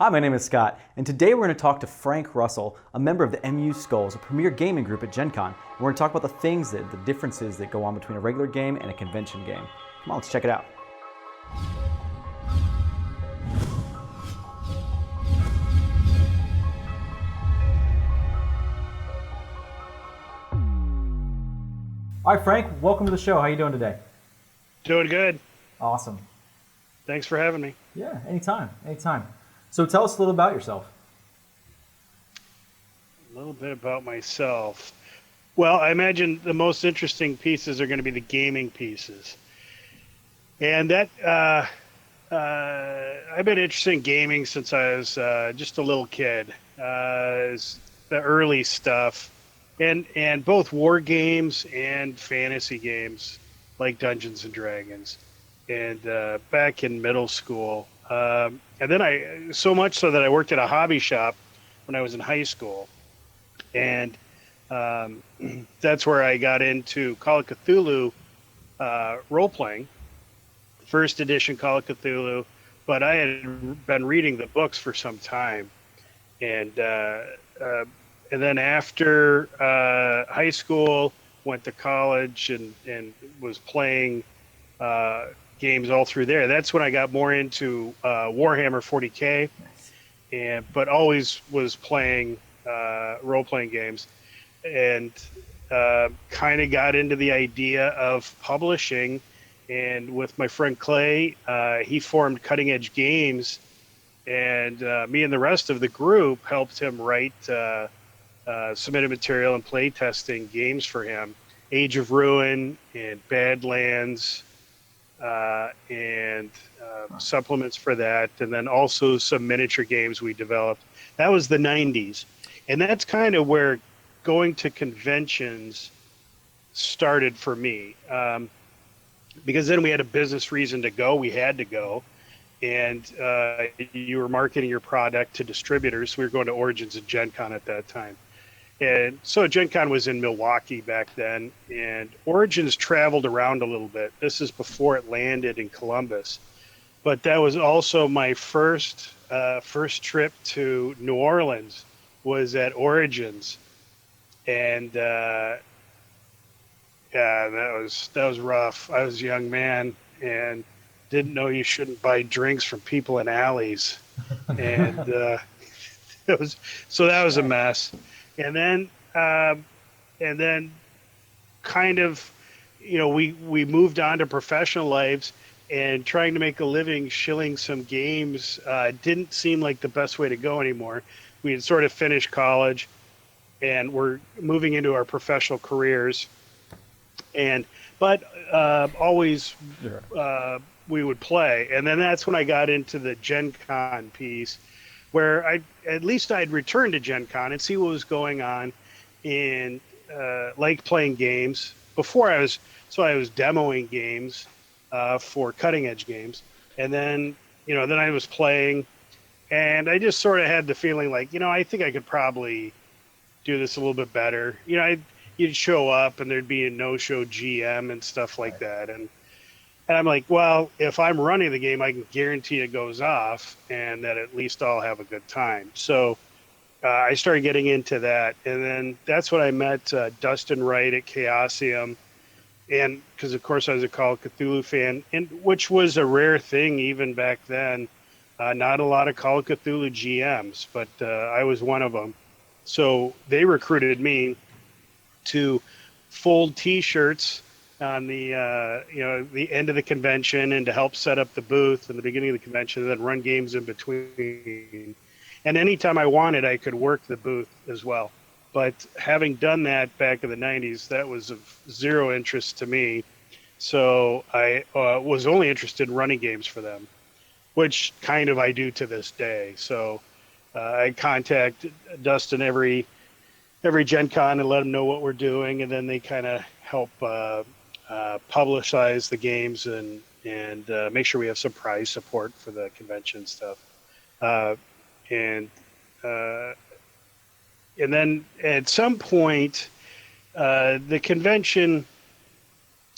Hi, my name is Scott, and today we're going to talk to Frank Russell, a member of the MU Skulls, a premier gaming group at Gen Con. And we're going to talk about the differences that go on between a regular game and a convention game. Come on, let's check it out. All right, Frank, welcome to the show. How are you doing today? Doing good. Awesome. Thanks for having me. Yeah, anytime. So tell us a little about yourself. A little bit about myself. Well, I imagine the most interesting pieces are going to be the gaming pieces. And that I've been interested in gaming since I was just a little kid. The early stuff, and both war games and fantasy games like Dungeons and Dragons. And back in middle school, and then so much so that I worked at a hobby shop when I was in high school, and that's where I got into Call of Cthulhu role playing, first edition Call of Cthulhu. But I had been reading the books for some time, and then after high school, went to college and was playing games all through there. That's when I got more into Warhammer 40K, but always was playing role-playing games, and kind of got into the idea of publishing. And with my friend Clay, he formed Cutting Edge Games, and me and the rest of the group helped him write submitted material and play testing games for him. Age of Ruin and Badlands, and supplements for that, and then also some miniature games we developed. That was the 90s, and that's kind of where going to conventions started for me, because then we had a business reason to go. We had to go, and you were marketing your product to distributors. We were going to Origins and Gen Con at that time. And so Gen Con was in Milwaukee back then, and Origins traveled around a little bit. This is before it landed in Columbus. But that was also my first trip to New Orleans was at Origins. And that was rough. I was a young man and didn't know you shouldn't buy drinks from people in alleys. And that was a mess. And then kind of, we moved on to professional lives, and trying to make a living shilling some games didn't seem like the best way to go anymore. We had sort of finished college, and we're moving into our professional careers. But always we would play. And then that's when I got into the Gen Con piece, where I'd return to Gen Con and see what was going on, and like playing games. Before I was demoing games for Cutting Edge Games, and then I was playing, and I just sort of had the feeling like, I think I could probably do this a little bit better. You'd show up and there'd be a no-show GM and stuff like that, and I'm like, well, if I'm running the game, I can guarantee it goes off and that at least I'll have a good time. So I started getting into that. And then that's when I met Dustin Wright at Chaosium. And because, of course, I was a Call of Cthulhu fan, which was a rare thing even back then. Not a lot of Call of Cthulhu GMs, but I was one of them. So they recruited me to fold T-shirts on the the end of the convention, and to help set up the booth in the beginning of the convention, and then run games in between. And anytime I wanted, I could work the booth as well. But having done that back in the 90s, that was of zero interest to me. So I was only interested in running games for them, which kind of I do to this day. So I contact Dustin every Gen Con and let them know what we're doing, and then they kind of help publicize the games and make sure we have some prize support for the convention stuff. And then at some point, the convention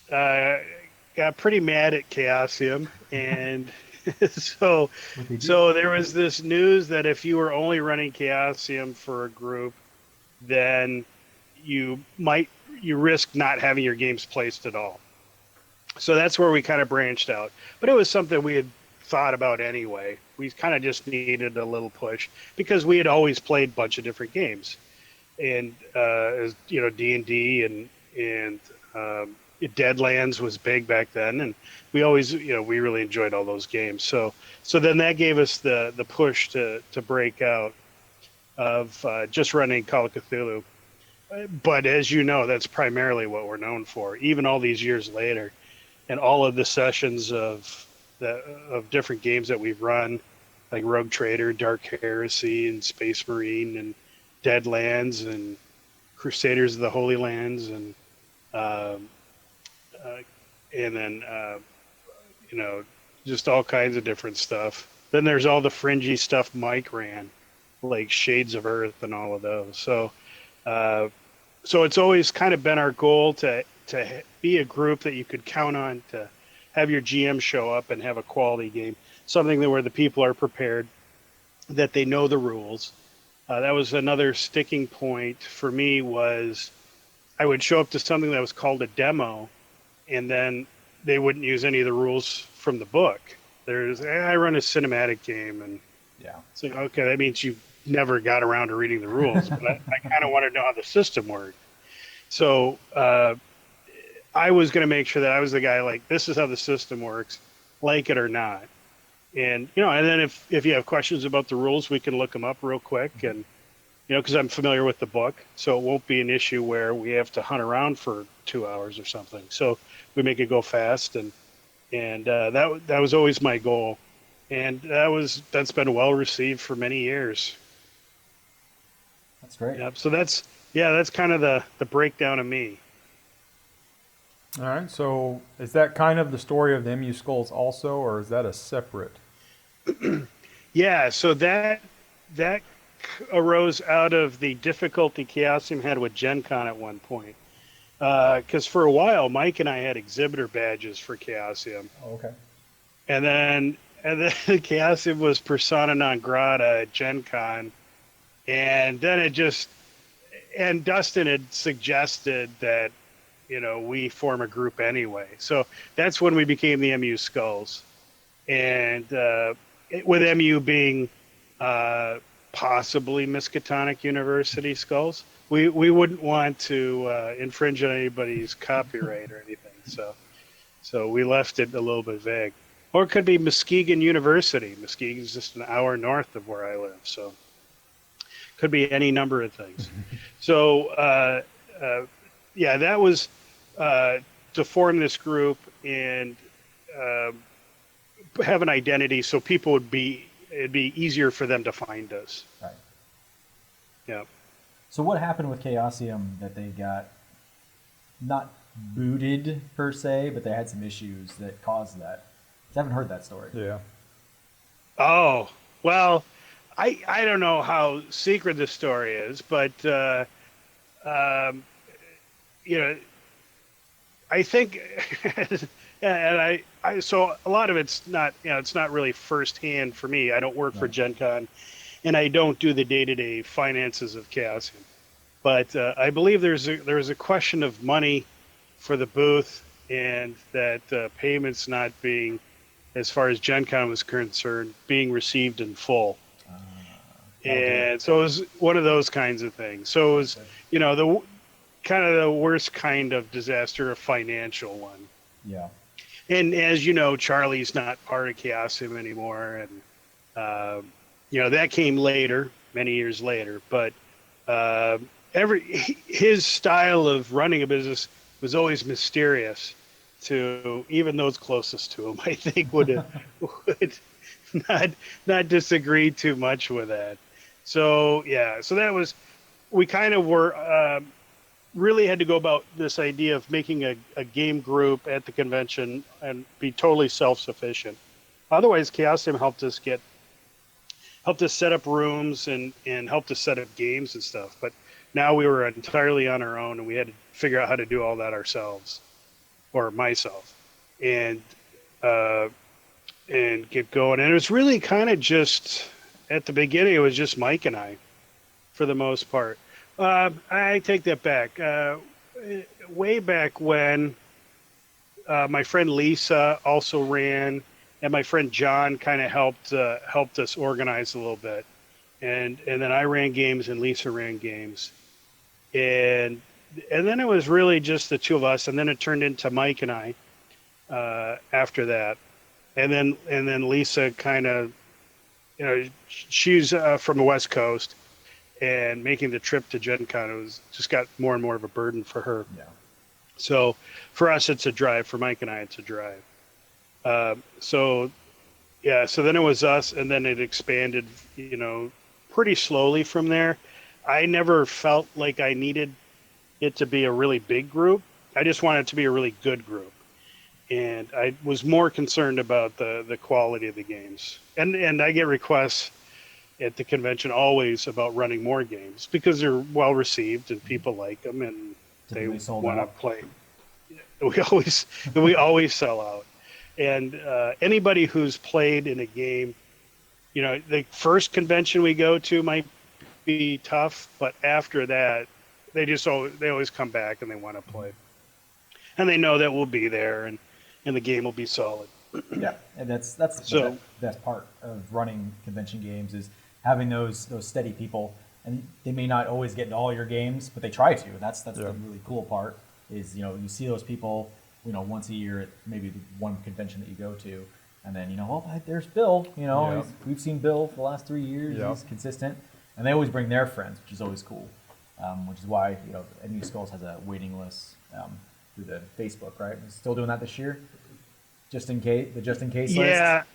got pretty mad at Chaosium, and so What they do? so there was this news that if you were only running Chaosium for a group, then you might you risk not having your games placed at all. So that's where we kind of branched out. But it was something we had thought about anyway. We kind of just needed a little push because we had always played a bunch of different games, and as you know, D&D and Deadlands was big back then, and we always, we really enjoyed all those games. So then that gave us the push to break out of just running Call of Cthulhu. But as you know, that's primarily what we're known for, even all these years later, and all of the sessions of different games that we've run, like Rogue Trader, Dark Heresy, and Space Marine, and Deadlands, and Crusaders of the Holy Lands, and then just all kinds of different stuff. Then there's all the fringy stuff Mike ran, like Shades of Earth and all of those. So it's always kind of been our goal to be a group that you could count on to have your GM show up and have a quality game, something where the people are prepared, that they know the rules. That was another sticking point for me. Was I would show up to something that was called a demo, and then they wouldn't use any of the rules from the book. I run a cinematic game, and it's like, okay, that means you never got around to reading the rules. But I kind of want to know how the system worked. So I was going to make sure that I was the guy, like, this is how the system works, like it or not. And, and then if you have questions about the rules, we can look them up real quick. And, because I'm familiar with the book, so it won't be an issue where we have to hunt around for 2 hours or something. So we make it go fast. And that was always my goal. And that's been well received for many years. That's great. Yep. So that's kind of the breakdown of me. All right. So is that kind of the story of the MU Skulls also, or is that a separate? Yeah. So that arose out of the difficulty Chaosium had with Gen Con at one point. Because for a while, Mike and I had exhibitor badges for Chaosium. Oh, okay. And then Chaosium was persona non grata at Gen Con. And then and Dustin had suggested that, we form a group anyway. So that's when we became the MU Skulls. And with MU being possibly Miskatonic University Skulls, we wouldn't want to infringe on anybody's copyright or anything. So we left it a little bit vague. Or it could be Muskegon University. Muskegon is just an hour north of where I live. So could be any number of things. So, that was to form this group and have an identity so people it'd be easier for them to find us. Right. Yeah. So what happened with Chaosium that they got not booted per se, but they had some issues that caused that? I haven't heard that story. Yeah. Oh, well, I don't know how secret the story is, but I think, and so a lot of it's not, it's not really firsthand for me. I don't work for Gen Con, and I don't do the day-to-day finances of Chaosium. But I believe there was a question of money for the booth, and that payments not being, as far as Gen Con was concerned, being received in full. And so it was one of those kinds of things. So it was, the kind of the worst kind of disaster, a financial one. Yeah. And as you know, Charlie's not part of Chaosium anymore. And, that came later, many years later. But his style of running a business was always mysterious to even those closest to him. I think would not disagree too much with that. So that was, we kind of were really had to go about this idea of making a game group at the convention and be totally self-sufficient. Otherwise, Chaosium helped us set up rooms and helped us set up games and stuff. But now we were entirely on our own, and we had to figure out how to do all that ourselves, or myself. And and get going. And it was really kind of just at the beginning, it was just Mike and I for the most part. I take that back. Way back when my friend Lisa also ran, and my friend John kind of helped us organize a little bit. And then I ran games and Lisa ran games. And then it was really just the two of us, and then it turned into Mike and I after that. And then Lisa kind of, she's from the West Coast, and making the trip to Gen Con, it was just got more and more of a burden for her. Yeah. So for us, it's a drive. For Mike and I, it's a drive. So then it was us, and then it expanded, pretty slowly from there. I never felt like I needed it to be a really big group. I just wanted it to be a really good group. And I was more concerned about the quality of the games. And I get requests at the convention always about running more games because they're well received and people like them and they want to play. We always sell out. And anybody who's played in a game, the first convention we go to might be tough, but after that, they always come back and they want to play. And they know that we'll be there and the game will be solid. Yeah, and that's the best part of running convention games is having those steady people, and they may not always get into all your games, but they try to. That's the really cool part is you see those people once a year at maybe the one convention that you go to, and then there's Bill. We've seen Bill for the last 3 years. Yeah. He's consistent, and they always bring their friends, which is always cool. Which is why MU Skulls has a waiting list through the Facebook, right? Still doing that this year, just in case list.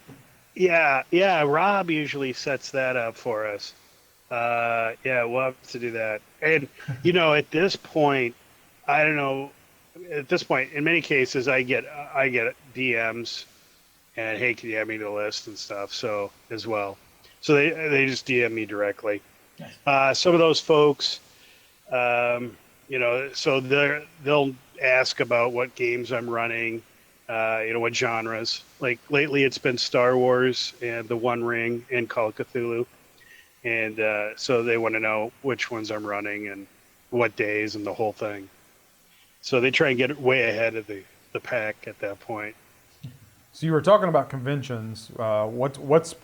Yeah. Rob usually sets that up for us. We'll have to do that. And at this point, I don't know. At this point, in many cases, I get DMs and hey, can you add me to the list and stuff? So as well, so they just DM me directly. Nice. Some of those folks, so they'll ask about what games I'm running, what genres. Like lately, it's been Star Wars and The One Ring and Call of Cthulhu, and so they want to know which ones I'm running and what days and the whole thing. So they try and get way ahead of the pack at that point. So you were talking about conventions. What's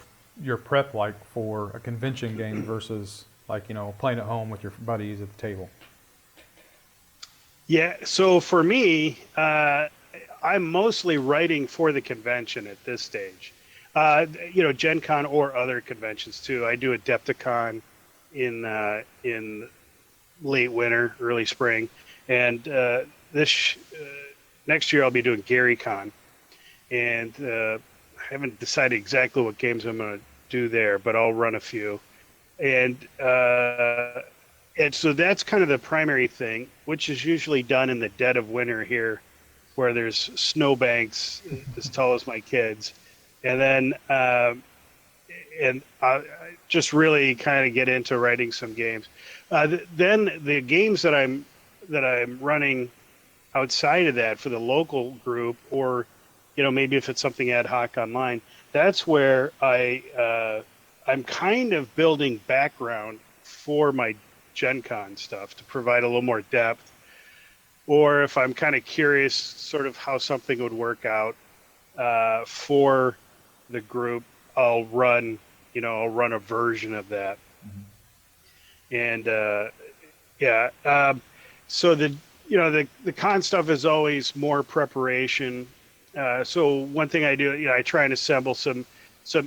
your prep like for a convention game versus playing at home with your buddies at the table? Yeah, so for me, I'm mostly writing for the convention at this stage. Gen Con or other conventions too. I do Adepticon in late winter, early spring, and this next year I'll be doing GaryCon, and I haven't decided exactly what games I'm going to do there, but I'll run a few, and so that's kind of the primary thing, which is usually done in the dead of winter here, where there's snowbanks as tall as my kids, and then just really kind of get into writing some games. Then the games that I'm running outside of that for the local group, or maybe if it's something ad hoc online, that's where I'm kind of building background for my Gen Con stuff to provide a little more depth. Or if I'm kind of curious sort of how something would work out for the group, I'll run a version of that. Mm-hmm. And so the con stuff is always more preparation. So one thing I do, I try and assemble some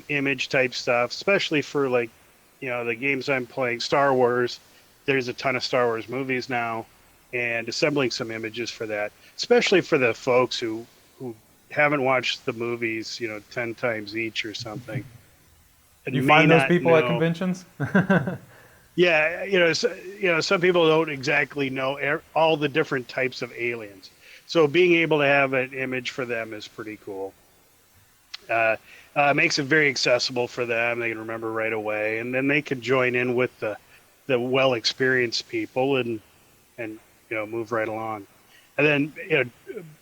image type stuff, especially for the games I'm playing. Star Wars, there's a ton of Star Wars movies now, and assembling some images for that, especially for the folks who haven't watched the movies, 10 times each or something. Do you find those people at conventions? Yeah, some people don't exactly know all the different types of aliens. So being able to have an image for them is pretty cool. Makes it very accessible for them. They can remember right away, and then they can join in with the well-experienced people and move right along. And then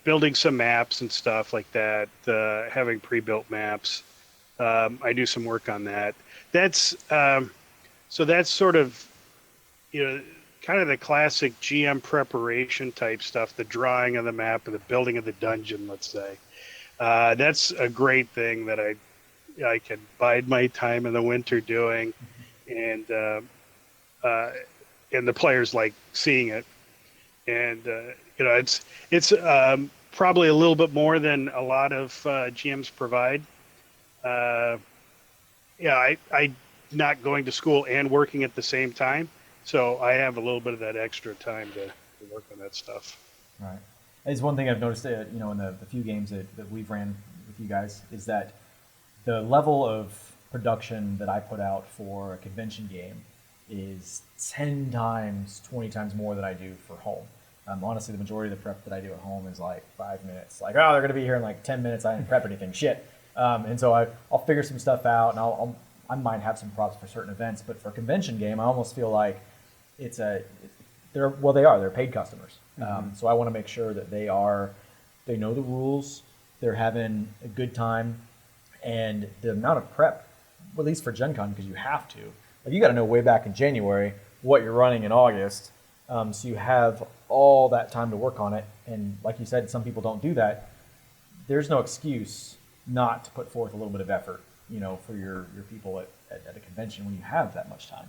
building some maps and stuff like that, having pre-built maps. I do some work on that. That's so that's sort of, kind of the classic GM preparation type stuff, the drawing of the map and the building of the dungeon, let's say. That's a great thing that I can bide my time in the winter doing, and the players like seeing it, and it's probably a little bit more than a lot of GMs provide. I not going to school and working at the same time, so I have a little bit of that extra time to work on that stuff. Right. It's one thing I've noticed, in the few games that we've ran with you guys, is that the level of production that I put out for a convention game is 10 times, 20 times more than I do for home. Honestly, the majority of the prep that I do at home is like 5 minutes. Like, oh, they're going to be here in like 10 minutes. I didn't prep anything. Shit. And so I'll figure some stuff out, and I might have some props for certain events. But for a convention game, I almost feel like they're paid customers. So I want to make sure that they know the rules, they're having a good time, and the amount of prep, at least for Gen Con, because you have to. Like, you got to know way back in January what you're running in August, so you have all that time to work on it. And like you said, some people don't do that. There's no excuse not to put forth a little bit of effort, for your people at a convention when you have that much time.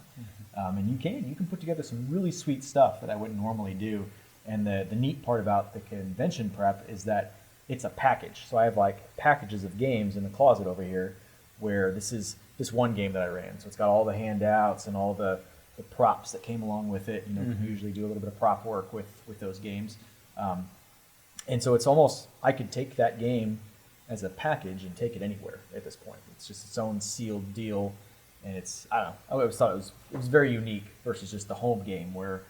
And you can put together some really sweet stuff that I wouldn't normally do. And the neat part about the convention prep is that it's a package. So I have like packages of games in the closet over here, where this is this one game that I ran. So it's got all the handouts and all the props that came along with it. We usually do a little bit of prop work with those games. And so it's almost, I could take that game as a package and take it anywhere at this point. It's just its own sealed deal. And it's, I don't know, I always thought it was very unique versus just the home game where,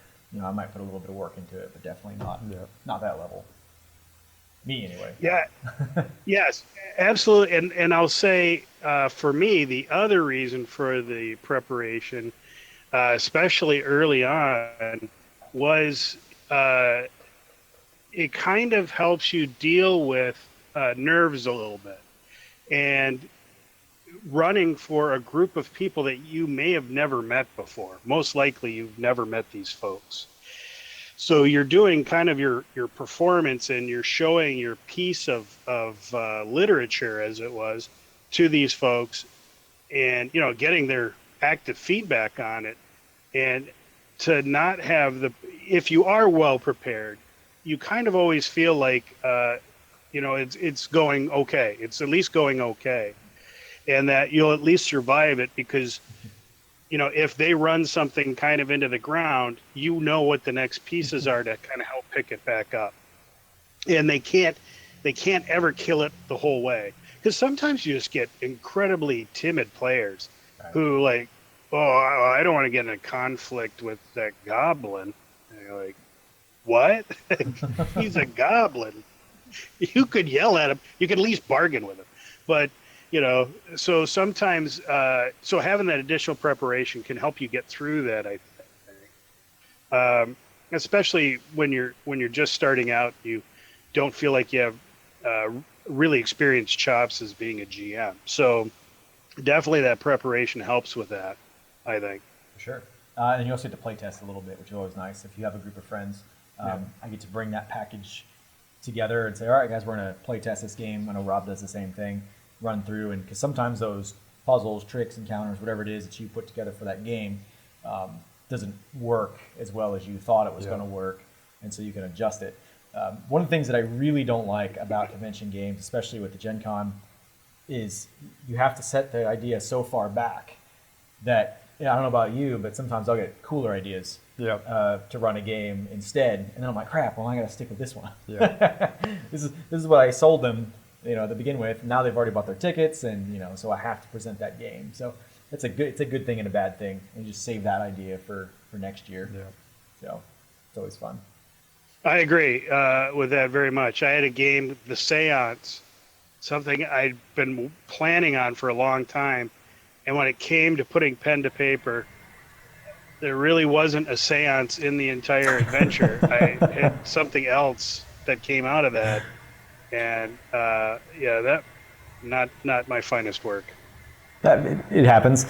I might put a little bit of work into it, but definitely not that level. Me anyway. Yeah. Yes, absolutely. And I'll say, for me, the other reason for the preparation, especially early on, was it kind of helps you deal with nerves a little bit. And running for a group of people that you may have never met before. Most likely you've never met these folks. So you're doing kind of your performance, and you're showing your piece of literature, as it was, to these folks, and getting their active feedback on it. And to not have if you are well prepared, you kind of always feel like it's going okay. It's at least going okay. And that you'll at least survive it, because, if they run something kind of into the ground, what the next pieces are to kind of help pick it back up. And they can't ever kill it the whole way. Because sometimes you just get incredibly timid players who like, oh, I don't want to get in a conflict with that goblin. And you're like, what? He's a goblin. You could yell at him. You could at least bargain with him. But so sometimes, so having that additional preparation can help you get through that, I think. Especially when you're just starting out, you don't feel like you have really experienced chops as being a GM. So definitely that preparation helps with that, I think. For sure. And you also get to play test a little bit, which is always nice. If you have a group of friends, I get to bring that package together and say, all right, guys, we're going to play test this game. I know Rob does the same thing. Run through, and because sometimes those puzzles, tricks, encounters, whatever it is that you put together for that game doesn't work as well as you thought it was going to work, and so you can adjust it. One of the things that I really don't like about convention games, especially with the Gen Con, is you have to set the idea so far back that, I don't know about you, but sometimes I'll get cooler ideas to run a game instead, and then I'm like, crap, well, I got to stick with this one. This is what I sold them to begin with. Now they've already bought their tickets, and so I have to present that game. So it's a good thing and a bad thing, and just save that idea for next year. So it's always fun. I agree with that very much. I had a game, The Seance, something I'd been planning on for a long time, and when it came to putting pen to paper, there really wasn't a seance in the entire adventure. I had something else that came out of that. And that not my finest work. It happens.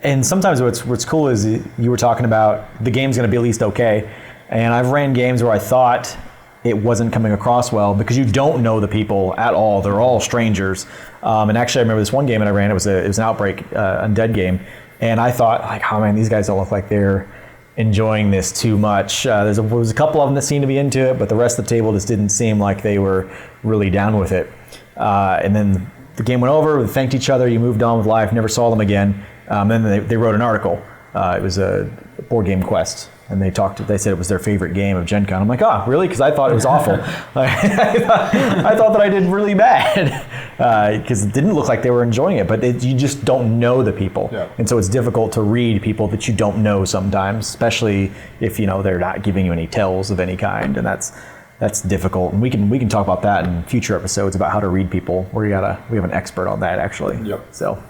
And sometimes what's cool is you were talking about the game's going to be at least okay. And I've ran games where I thought it wasn't coming across well because you don't know the people at all. They're all strangers. And actually, I remember this one game that I ran. It was an Outbreak undead game, and I thought, like, oh man, these guys don't look like they're enjoying this too much. There was a couple of them that seemed to be into it, but the rest of the table just didn't seem like they were really down with it. And then the game went over. We thanked each other. You moved on with life. Never saw them again. Then they wrote an article. It was a board game quest. And they said it was their favorite game of Gen Con. I'm like, oh, really? Because I thought it was awful. I thought that I did really bad because it didn't look like they were enjoying it. But you just don't know the people. Yeah. And so it's difficult to read people that you don't know sometimes, especially if they're not giving you any tells of any kind. And that's difficult. And we can talk about that in future episodes about how to read people. We have an expert on that, actually. Yep. So.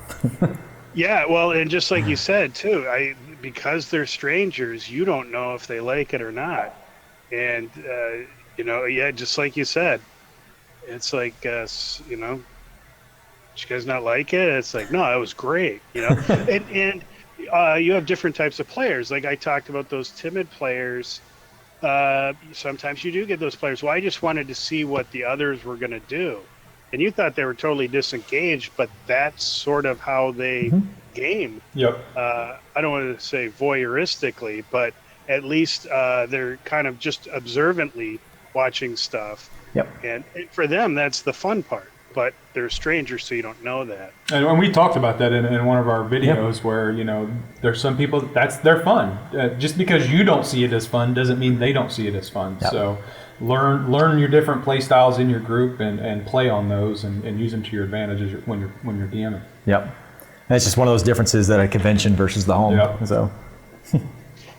Yeah, well, and just like you said, too, because they're strangers, you don't know if they like it or not. And, just like you said, it's like, did you guys not like it? It's like, no, it was great, and you have different types of players. Like I talked about those timid players. Sometimes you do get those players. Well, I just wanted to see what the others were going to do. And you thought they were totally disengaged, but that's sort of how they game. Yep. I don't want to say voyeuristically, but at least they're kind of just observantly watching stuff. Yep. And for them, that's the fun part. But they're strangers, so you don't know that. And we talked about that in one of our videos where, there's some people, they're fun. Just because you don't see it as fun doesn't mean they don't see it as fun. Yep. So learn your different play styles in your group and play on those and use them to your advantage when you're DMing. Yep. And it's just one of those differences at a convention versus the home. Yep. So.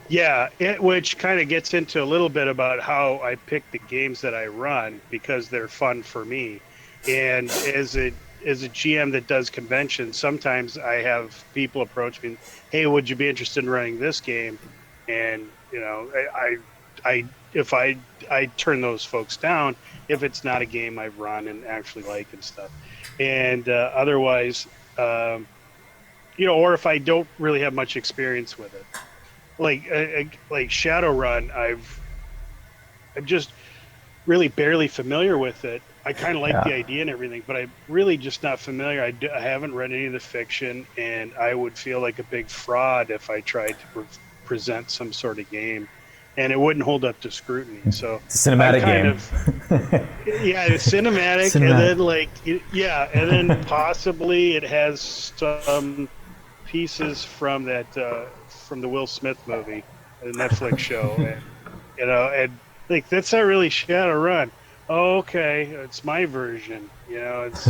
Yeah, which kind of gets into a little bit about how I pick the games that I run because they're fun for me. And as a GM that does conventions, sometimes I have people approach me, hey, would you be interested in running this game? And, I turn those folks down if it's not a game I've run and actually like and stuff. And otherwise, or if I don't really have much experience with it, like Shadowrun, I'm just really barely familiar with it. I kind of like the idea and everything, but I'm really just not familiar. I haven't read any of the fiction, and I would feel like a big fraud if I tried to present some sort of game. And it wouldn't hold up to scrutiny. So it's a cinematic game. It's cinematic, and then possibly it has some pieces from that from the Will Smith movie, the Netflix show, and like that's not really Shadowrun. Oh, okay, it's my version. It's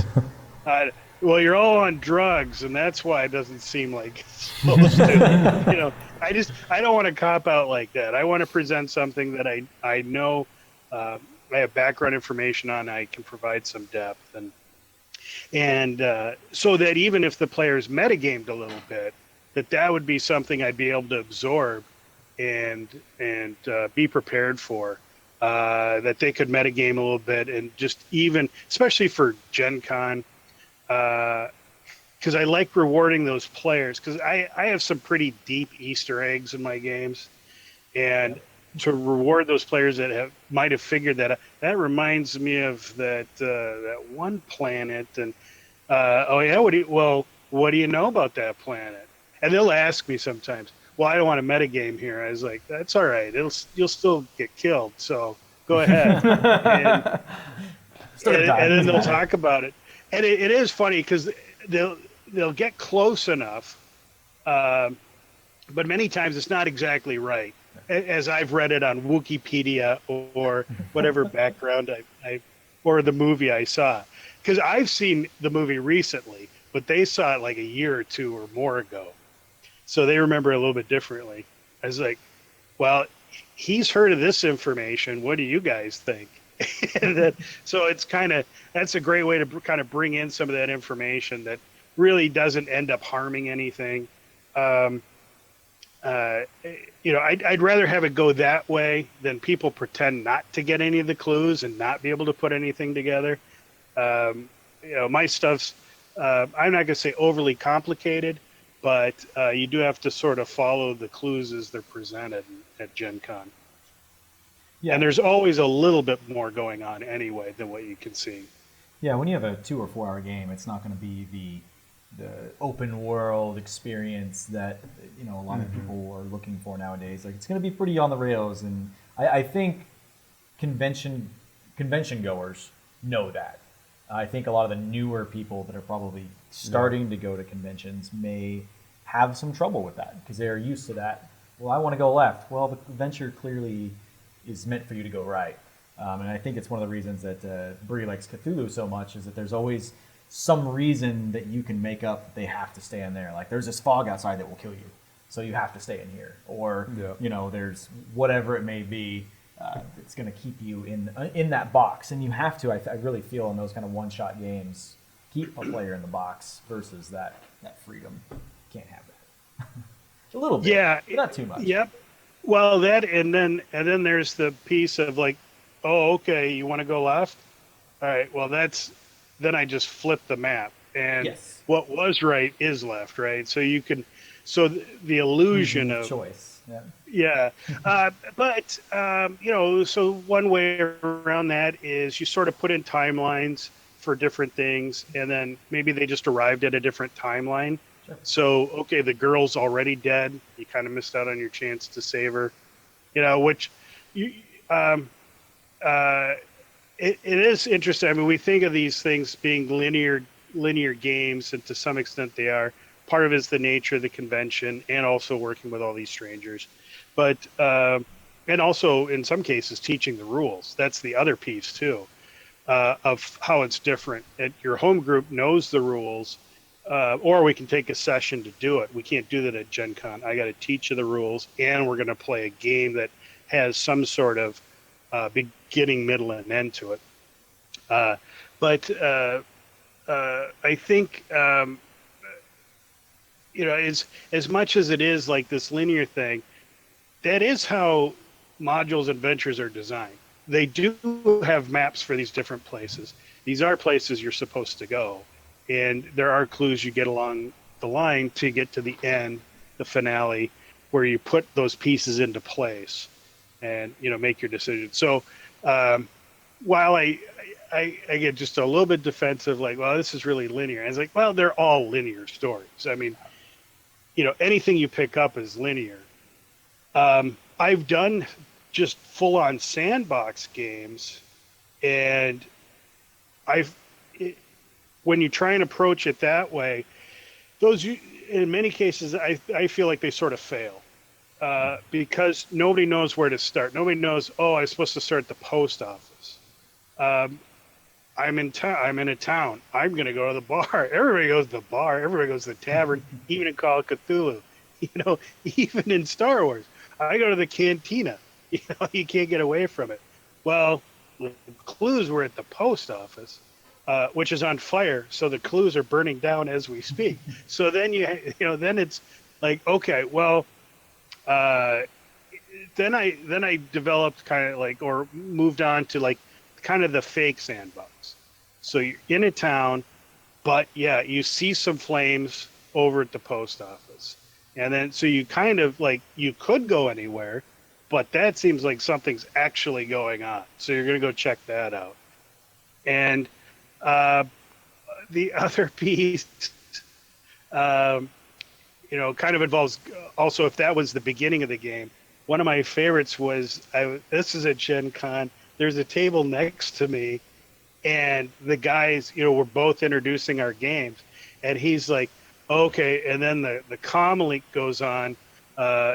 well, you're all on drugs, and that's why it doesn't seem like it's supposed to. I don't want to cop out like that. I want to present something that I know I have background information on. I can provide some depth, and so that even if the players metagamed a little bit, that would be something I'd be able to absorb and be prepared for. That they could metagame a little bit and just even, especially for Gen Con, because I like rewarding those players because I have some pretty deep Easter eggs in my games, and to reward those players that might have figured that reminds me of that one planet and what do you know about that planet? And they'll ask me sometimes, well, I don't want to metagame here. I was like, that's all right. You'll still get killed. So go ahead. and then they'll talk about it. And it is funny because they'll get close enough, but many times it's not exactly right. As I've read it on Wikipedia or whatever background or the movie I saw. Because I've seen the movie recently, but they saw it like a year or two or more ago. So they remember it a little bit differently. I was like, well, he's heard of this information. What do you guys think? So it's that's a great way to kind of bring in some of that information that really doesn't end up harming anything. I'd rather have it go that way than people pretend not to get any of the clues and not be able to put anything together. My stuff's I'm not going to say overly complicated, but you do have to sort of follow the clues as they're presented at Gen Con. Yeah. And there's always a little bit more going on anyway than what you can see. Yeah, when you have a 2 or 4 hour game, it's not going to be the open world experience that a lot of people are looking for nowadays. Like, it's going to be pretty on the rails, and I think convention goers know that. I think a lot of the newer people that are probably starting to go to conventions may have some trouble with that because they are used to that. Well, I want to go left. Well, the adventure clearly is meant for you to go right. And I think it's one of the reasons that Bree likes Cthulhu so much is that there's always some reason that you can make up that they have to stay in there. Like, there's this fog outside that will kill you, so you have to stay in here. Or, there's whatever it may be that's going to keep you in that box. And you have to, I really feel, in those kind of one-shot games, keep a player in the box versus that freedom. Can't have that. A little bit, but not too much. Yep. Well, that and then there's the piece of like, oh, okay, you want to go left? All right, well, then I just flip the map. And what was right is left, right? So you can, the illusion of choice. But, so one way around that is you sort of put in timelines for different things, and then maybe they just arrived at a different timeline. Sure. So, okay, the girl's already dead. You kind of missed out on your chance to save her, which it is interesting. I mean, we think of these things being linear games, and to some extent they are. Part of it is the nature of the convention and also working with all these strangers. But, and also in some cases teaching the rules. That's the other piece too, of how it's different. Your home group knows the rules, or we can take a session to do it. We can't do that at Gen Con. I got to teach you the rules, and we're going to play a game that has some sort of beginning, middle, and end to it. But I think, as much as it is like this linear thing, that is how modules and adventures are designed. They do have maps for these different places. These are places you're supposed to go. And there are clues you get along the line to get to the end, the finale, where you put those pieces into place and, make your decision. So while I get just a little bit defensive, like, well, this is really linear. And it's like, well, they're all linear stories. I mean, anything you pick up is linear. I've done just full-on sandbox games, and when you try and approach it that way, those, in many cases, I feel like they sort of fail because nobody knows where to start. Nobody knows, oh, I'm supposed to start at the post office. I'm in a town. I'm going to go to the bar. Everybody goes to the bar. Everybody goes to the tavern, even in Call of Cthulhu. Even in Star Wars, I go to the cantina. You can't get away from it. Well, the clues were at the post office, which is on fire. So the clues are burning down as we speak. So then then it's like, okay, well, then I developed kind of like, or moved on to like kind of the fake sandbox. So you're in a town, but you see some flames over at the post office. And then, so you kind of like, you could go anywhere, but that seems like something's actually going on. So you're going to go check that out. And the other piece, kind of involves also, if that was the beginning of the game, one of my favorites was, this is at Gen Con, there's a table next to me, and the guys, we're both introducing our games, and he's like, okay, and then the comm link goes on.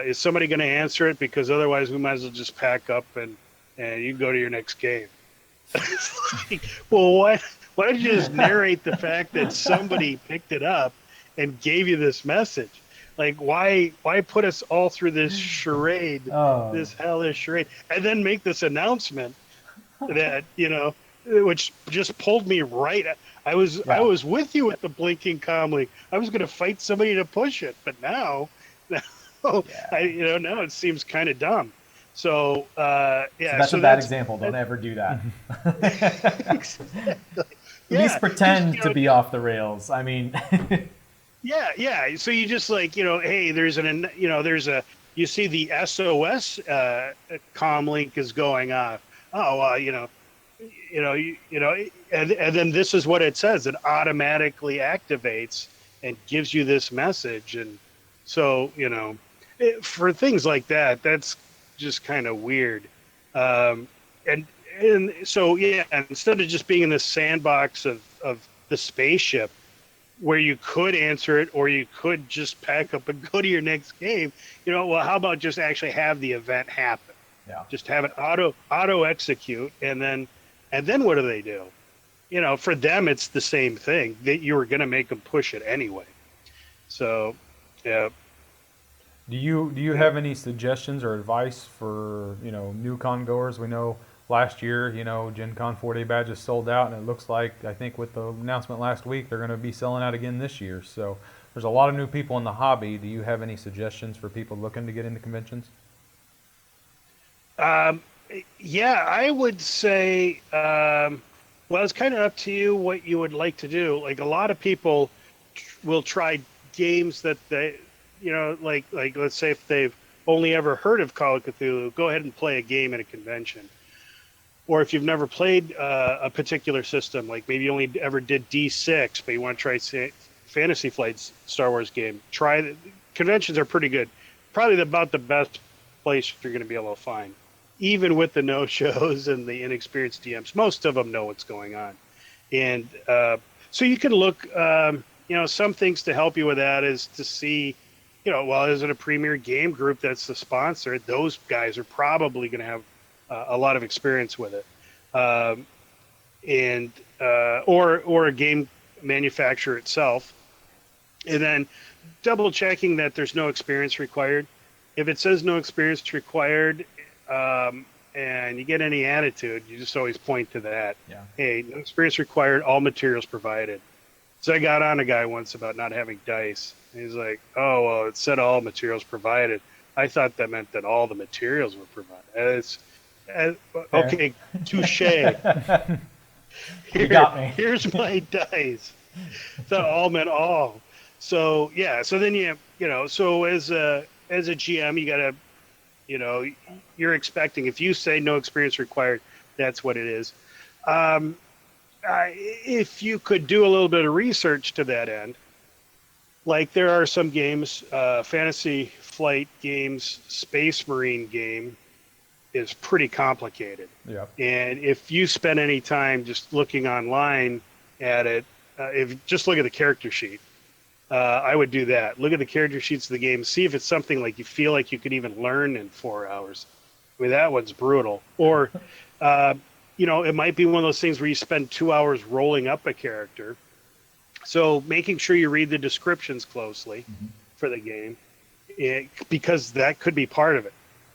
Is somebody going to answer it? Because otherwise we might as well just pack up and you go to your next game. It's like, well, why don't you just narrate the fact that somebody picked it up and gave you this message? Like, why put us all through this charade, this hellish charade, and then make this announcement that, which just pulled me right. I was with you at the blinking comm link. I was going to fight somebody to push it, but now now it seems kind of dumb. So so that's a bad example. Don't ever do that. Exactly. At least Yeah, pretend to be off the rails. I mean, yeah. So you just like, hey, you see the SOS comm link is going off. Oh, and then this is what it says. It automatically activates and gives you this message. And so, for things like that, that's just kind of weird. And so, yeah, instead of just being in this sandbox of the spaceship where you could answer it or you could just pack up and go to your next game, well, how about just actually have the event happen? yeah. Just have it auto execute, and then what do they do? For them, it's the same thing that you were going to make them push it anyway. So, yeah. Do you have any suggestions or advice for new con goers? We know last year Gen Con 4-day badges sold out, and it looks like, I think with the announcement last week, they're going to be selling out again this year. So there's a lot of new people in the hobby. Do you have any suggestions for people looking to get into conventions? Yeah, I would say, well, it's kind of up to you what you would like to do. Like, a lot of people will try games that they, like let's say if they've only ever heard of Call of Cthulhu, go ahead and play a game at a convention. Or if you've never played a particular system, like maybe you only ever did D6, but you want to try Fantasy Flight's Star Wars game, conventions are pretty good. Probably about the best place you're going to be able to find. Even with the no-shows and the inexperienced DMs, most of them know what's going on. And so you can look, some things to help you with that is to see, well, is it a premier game group that's the sponsor? Those guys are probably going to have a lot of experience with it. Or a game manufacturer itself. And then double checking that there's no experience required. If it says no experience required, and you get any attitude, you just always point to that. Yeah. Hey, no experience required, all materials provided. So I got on a guy once about not having dice. And he's like, oh, well, it said all materials provided. I thought that meant that all the materials were provided. Okay, touche. You got me. Here's my dice. So all meant all. So yeah. So then so as a GM, you gotta, you're expecting, if you say no experience required, that's what it is. If you could do a little bit of research to that end, like there are some games, Fantasy Flight games, Space Marine game is pretty complicated. Yeah. And if you spend any time just looking online at it, just look at the character sheet. I would do that. Look at the character sheets of the game. See if it's something like you feel like you could even learn in 4 hours. I mean, that one's brutal. Or, it might be one of those things where you spend 2 hours rolling up a character. So making sure you read the descriptions closely for the game, because that could be part of it.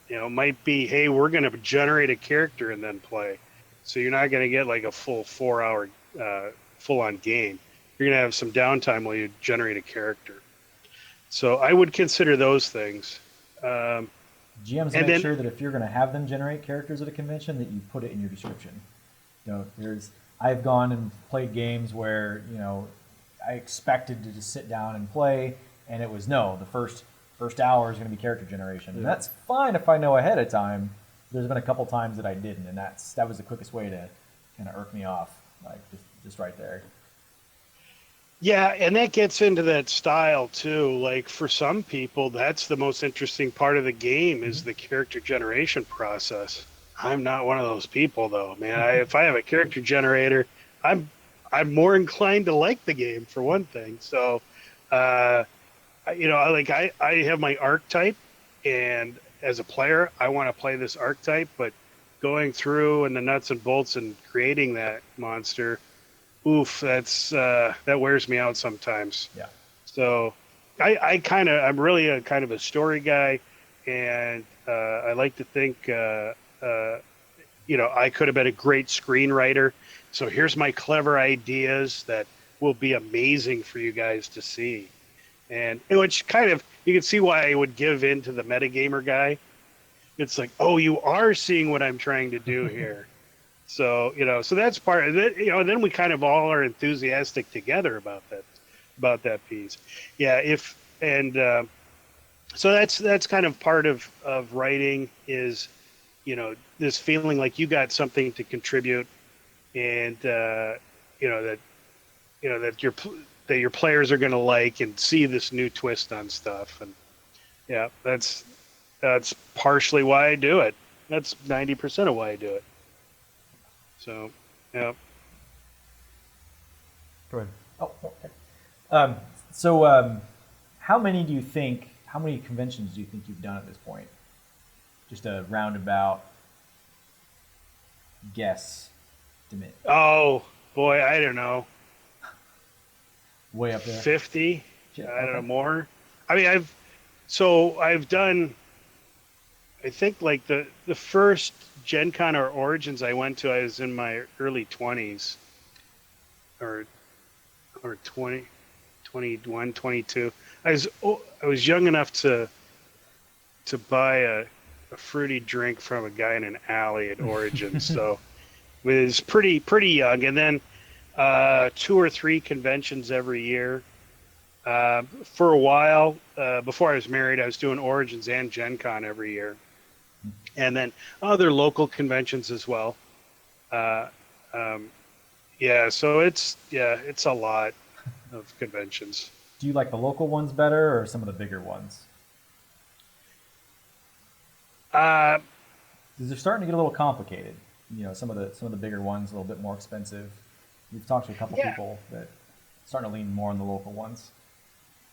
It might be, hey, we're going to generate a character and then play. So you're not going to get like a full 4 hour full-on game. You're going to have some downtime while you generate a character. So I would consider those things. GMs make sure that if you're going to have them generate characters at a convention, that you put it in your description. I've gone and played games where I expected to just sit down and play, and it was the first hour is going to be character generation. And that's fine if I know ahead of time. There's been a couple times that I didn't, and that was the quickest way to kind of irk me off, like just right there. Yeah, and that gets into that style too. Like for some people, that's the most interesting part of the game is the character generation process. I'm not one of those people though, man. If I have a character generator, I'm more inclined to like the game for one thing. So, I have my archetype, and as a player, I want to play this archetype, but going through and the nuts and bolts and creating that monster, oof, that wears me out sometimes. Yeah. So I'm really a kind of a story guy, and I like to think, I could have been a great screenwriter. So here's my clever ideas that will be amazing for you guys to see. And which kind of, you can see why I would give in to the metagamer guy. It's like, oh, you are seeing what I'm trying to do here. So, so that's part of it, and then we kind of all are enthusiastic together about that piece. Yeah. So that's kind of part of writing is, this feeling like you got something to contribute, and, that your players are going to like and see this new twist on stuff. And yeah, that's partially why I do it. That's 90% of why I do it. So, yeah. Go ahead. Oh, okay. So how many conventions do you think you've done at this point? Just a roundabout guess. Oh boy, I don't know. Way up there. 50? Yeah, I don't know, more. I mean, I've done, I think like the first Gen Con or Origins I went to, I was in my early 20s or 20, 21, 22. I was young enough to buy a fruity drink from a guy in an alley at Origins. So it was pretty young. And then 2 or 3 conventions every year. For a while, before I was married, I was doing Origins and Gen Con every year. And then other local conventions as well. Yeah, so it's a lot of conventions. Do you like the local ones better or some of the bigger ones? Because they're starting to get a little complicated. Some of the bigger ones a little bit more expensive. We've talked to a couple people that starting to lean more on the local ones.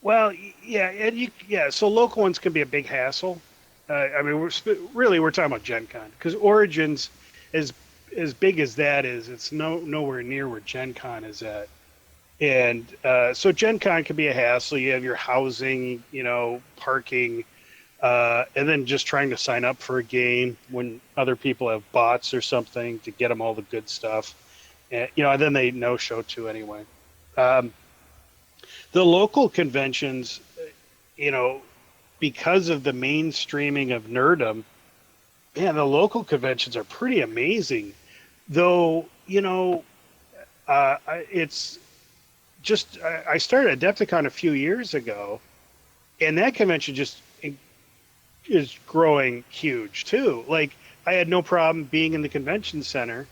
Well, yeah, and so local ones can be a big hassle. I mean, we're talking about Gen Con, because Origins, as big as that is, it's nowhere near where Gen Con is at. And so Gen Con can be a hassle. You have your housing, parking, and then just trying to sign up for a game when other people have bots or something to get them all the good stuff. And, and then they no-show too anyway. The local conventions, because of the mainstreaming of nerdom, the local conventions are pretty amazing. Though, it's just, I started Adepticon a few years ago, and that convention just is growing huge too. Like, I had no problem being in the convention center,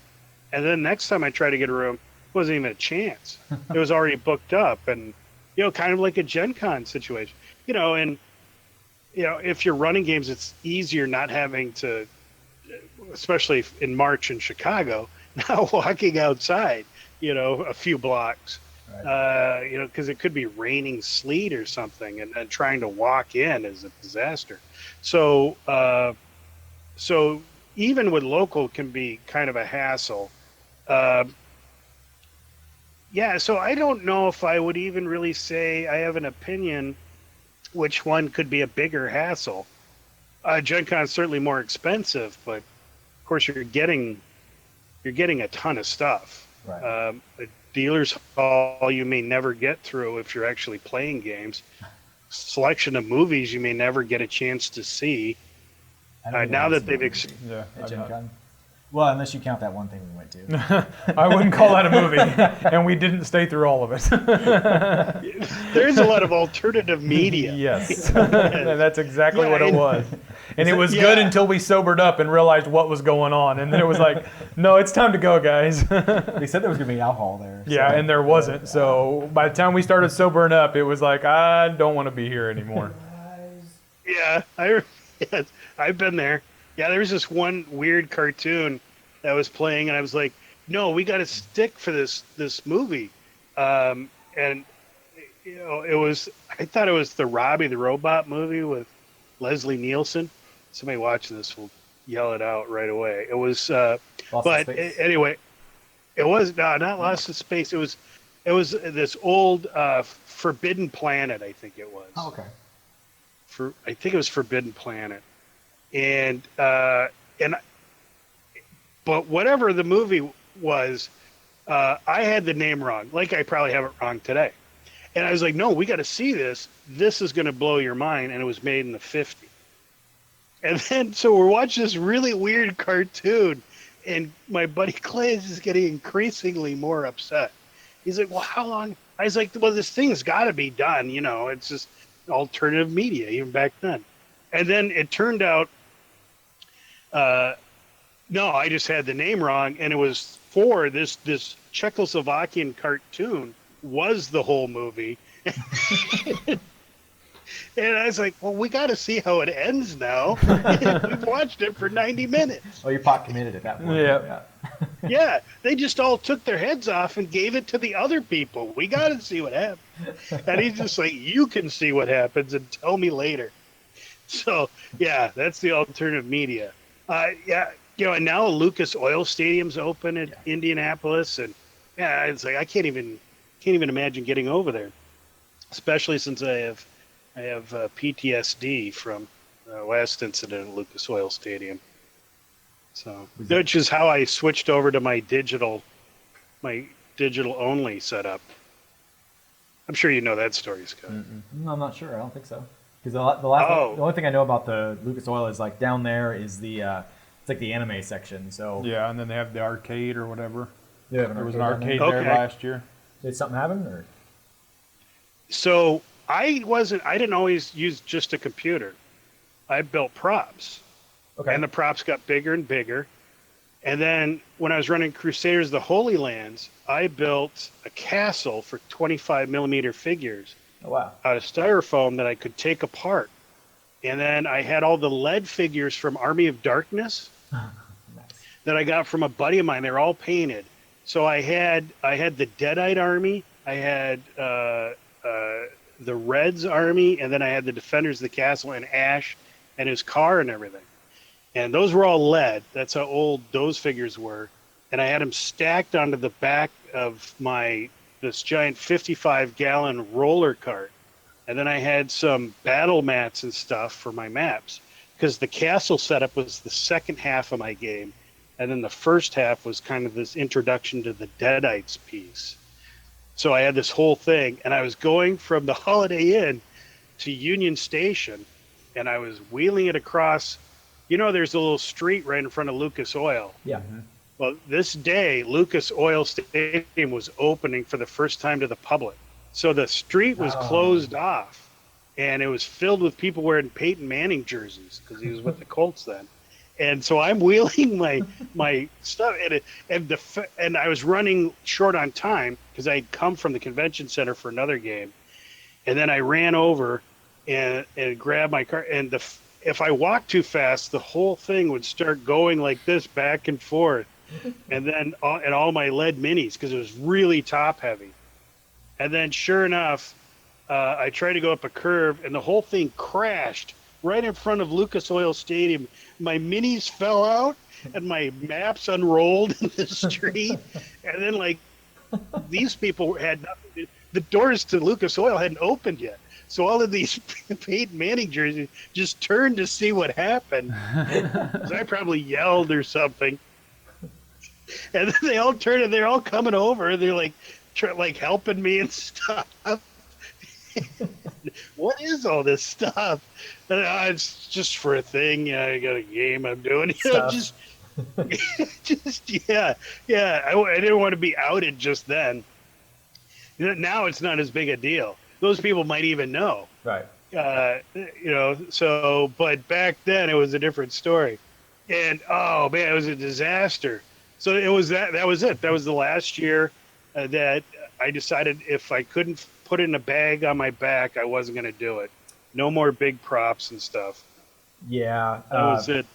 and then next time I tried to get a room, it wasn't even a chance. It was already booked up, and, kind of like a Gen Con situation. If you're running games, it's easier not having to, especially in March in Chicago, not walking outside, a few blocks, right. Because it could be raining sleet or something, and trying to walk in is a disaster. So even with local can be kind of a hassle. So I don't know if I would even really say I have an opinion which one could be a bigger hassle. Gen Con is certainly more expensive, but of course you're getting a ton of stuff. Right. A dealer's hall you may never get through if you're actually playing games. Selection of movies you may never get a chance to see. Now that they've at Gen Con. Well, unless you count that one thing we went to. I wouldn't call that a movie, and we didn't stay through all of it. There's a lot of alternative media. Yes, that's exactly what it was. And it was good until we sobered up and realized what was going on, and then it was like, no, it's time to go, guys. They said there was going to be alcohol there. Yeah, and there wasn't. So by the time we started sobering up, it was like, I don't want to be here anymore. Yeah, I've been there. Yeah, there was this one weird cartoon that was playing, and I was like, no, we got to stick for this movie. And, I thought it was the Robbie the Robot movie with Leslie Nielsen. Somebody watching this will yell it out right away. It was, anyway, it was not Lost in Space. It was this old Forbidden Planet, I think it was. Oh, okay. I think it was Forbidden Planet. But whatever the movie was, I had the name wrong. Like I probably have it wrong today. And I was like, no, we got to see this. This is going to blow your mind. And it was made in the 50s. And then, so we're watching this really weird cartoon, And my buddy Clay is just getting increasingly more upset. He's like, well, how long? I was like, well, this thing's got to be done. It's just alternative media, even back then. And then it turned out, no, I just had the name wrong. And it was for this Czechoslovakian cartoon was the whole movie. And I was like, well, we got to see how it ends now. We've watched it for 90 minutes. Oh, you're pot committed at that point. Yeah. Yeah, they just all took their heads off and gave it to the other people. We got to see what happens. And he's just like, you can see what happens and tell me later. So, yeah, that's the alternative media. Yeah, and now Lucas Oil Stadium's open at Indianapolis. And, yeah, it's like I can't even imagine getting over there, especially since I have PTSD from the last incident at Lucas Oil Stadium. So, which is how I switched over to my digital only setup. I'm sure you know that story, Scott. No, I'm not sure. I don't think so. Because the only thing I know about the Lucas Oil is like down there is the it's like the anime section. So yeah, and then they have the arcade or whatever. Yeah, there was an arcade there last year. Did something happen or? So I didn't always use just a computer. I built props. Okay. And the props got bigger and bigger. And then when I was running Crusaders of the Holy Lands, I built a castle for 25 millimeter figures out of styrofoam that I could take apart. And then I had all the lead figures from Army of Darkness that I got from a buddy of mine. They're all painted. So I had the Deadite Army, I had the Reds Army, and then I had the Defenders of the Castle and Ash and his car and everything. And those were all lead. That's how old those figures were. And I had them stacked onto the back of this giant 55-gallon roller cart. And then I had some battle mats and stuff for my maps. Because the castle setup was the second half of my game. And then the first half was kind of this introduction to the Deadites piece. So I had this whole thing. And I was going from the Holiday Inn to Union Station. And I was wheeling it across. There's a little street right in front of Lucas Oil. Yeah. Well, this day, Lucas Oil Stadium was opening for the first time to the public. So the street was closed off, and it was filled with people wearing Peyton Manning jerseys because he was with the Colts then. And so I'm wheeling my stuff, and I was running short on time because I'd come from the convention center for another game. And then I ran over and grabbed my car, and if I walked too fast, the whole thing would start going like this back and forth. And then all my lead minis, because it was really top heavy. And then sure enough, I tried to go up a curve and the whole thing crashed right in front of Lucas Oil Stadium. My minis fell out and my maps unrolled in the street. And then these people had nothing. The doors to Lucas Oil hadn't opened yet. So all of these Peyton Manning jerseys just turned to see what happened. So I probably yelled or something. And then they all turned and they're all coming over. And they're like helping me and stuff. What is all this stuff? And, it's just for a thing. I got a game I'm doing. Just yeah. I didn't want to be outed just then. Now it's not as big a deal. Those people might even know. Right. So, but back then it was a different story. And, oh, man, it was a disaster. So it was that was it. That was the last year that I decided if I couldn't put it in a bag on my back, I wasn't going to do it. No more big props and stuff. Yeah. That was it.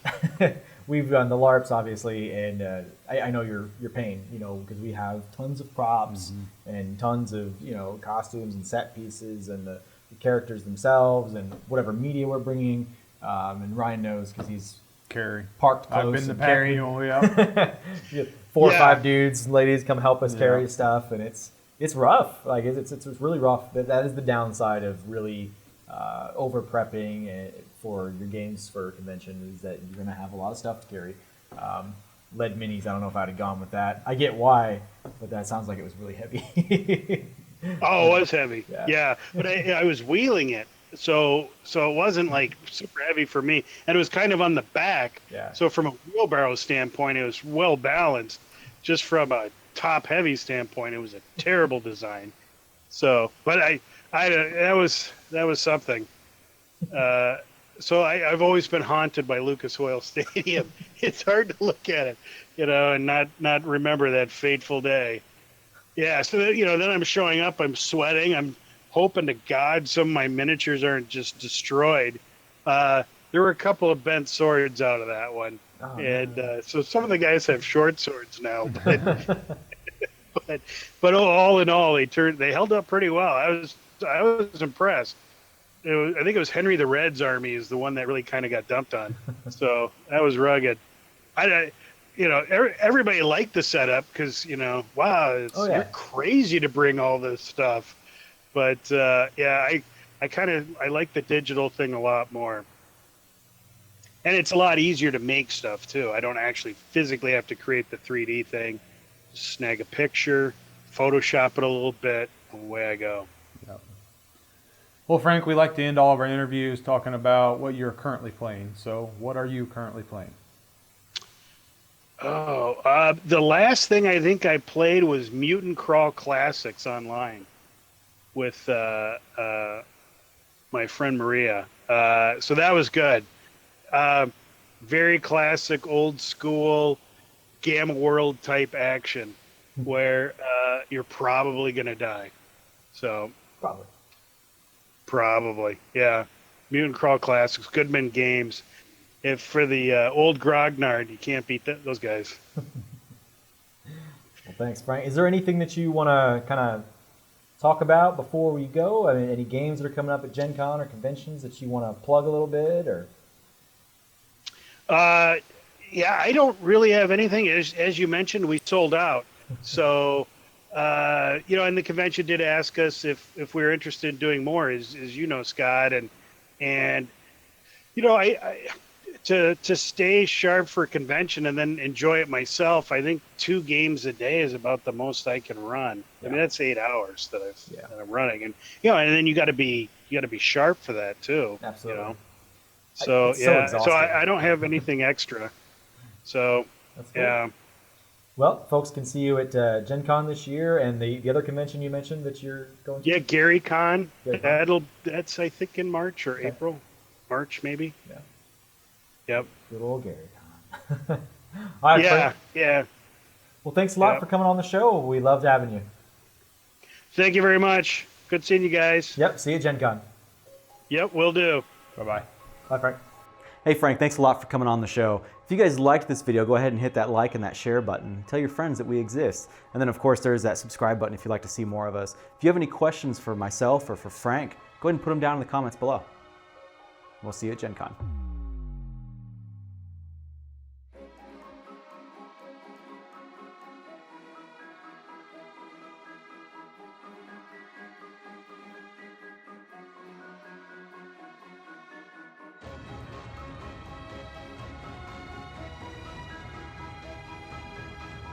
We've done the LARPs, obviously, and I know your pain, because we have tons of props and tons of, costumes and set pieces and the characters themselves and whatever media we're bringing. And Ryan knows because he's parked close. I've been the pack mule, yeah. 4 or 5 dudes and ladies come help us carry stuff, and it's rough. Like it's really rough. That is the downside of really over prepping for your games for a convention, is that you're going to have a lot of stuff to carry. Lead minis, I don't know if I'd have gone with that. I get why, but that sounds like it was really heavy. Oh, it was heavy. Yeah. But I was wheeling it. so it wasn't like super heavy for me, and it was kind of on the back. Yeah. So from a wheelbarrow standpoint, it was well balanced. Just from a top heavy standpoint, it was a terrible design. So, but that was something. So I've always been haunted by Lucas Oil Stadium. It's hard to look at it, and not remember that fateful day. Yeah. So then I'm showing up, I'm sweating, I'm hoping to God some of my miniatures aren't just destroyed. There were a couple of bent swords out of that one. Oh, and so some of the guys have short swords now, but all in all, they held up pretty well. I was impressed. I think it was Henry the Red's army is the one that really kind of got dumped on. So that was rugged. Everybody liked the setup because wow, you're crazy to bring all this stuff. But I like the digital thing a lot more. And it's a lot easier to make stuff, too. I don't actually physically have to create the 3D thing. Just snag a picture, Photoshop it a little bit, and away I go. Yep. Well, Frank, we like to end all of our interviews talking about what you're currently playing. So what are you currently playing? The last thing I think I played was Mutant Crawl Classics online with my friend Maria. So that was good. Very classic, old school, Gamma World type action where you're probably going to die. So probably, yeah. Mutant Crawl Classics, Goodman Games. If for the old Grognard, you can't beat those guys. Well, thanks, Frank. Is there anything that you want to kind of talk about before we go? I mean, any games that are coming up at Gen Con or conventions that you want to plug a little bit, or? Yeah, I don't really have anything. As you mentioned, we sold out. So, and the convention did ask us if we were interested in doing more, as Scott, and I to stay sharp for a convention and then enjoy it myself. I think 2 games a day is about the most I can run. Yeah. I mean, that's 8 hours that I'm running, and and then you got to be sharp for that too. Absolutely. So so I don't have anything extra. So that's cool. Well, folks can see you at Gen Con this year, and the other convention you mentioned that you're going to. Yeah, Gary Con. That's I think in March or April, March maybe. Yeah. Yep. Good old Gary Con. All right, Frank. Yeah. Well, thanks a lot for coming on the show. We loved having you. Thank you very much. Good seeing you guys. Yep. See you at Gen Con. Yep, will do. Bye-bye. Bye, Frank. Hey Frank, thanks a lot for coming on the show. If you guys liked this video, go ahead and hit that like and that share button. Tell your friends that we exist. And then of course there's that subscribe button if you'd like to see more of us. If you have any questions for myself or for Frank, go ahead and put them down in the comments below. We'll see you at Gen Con.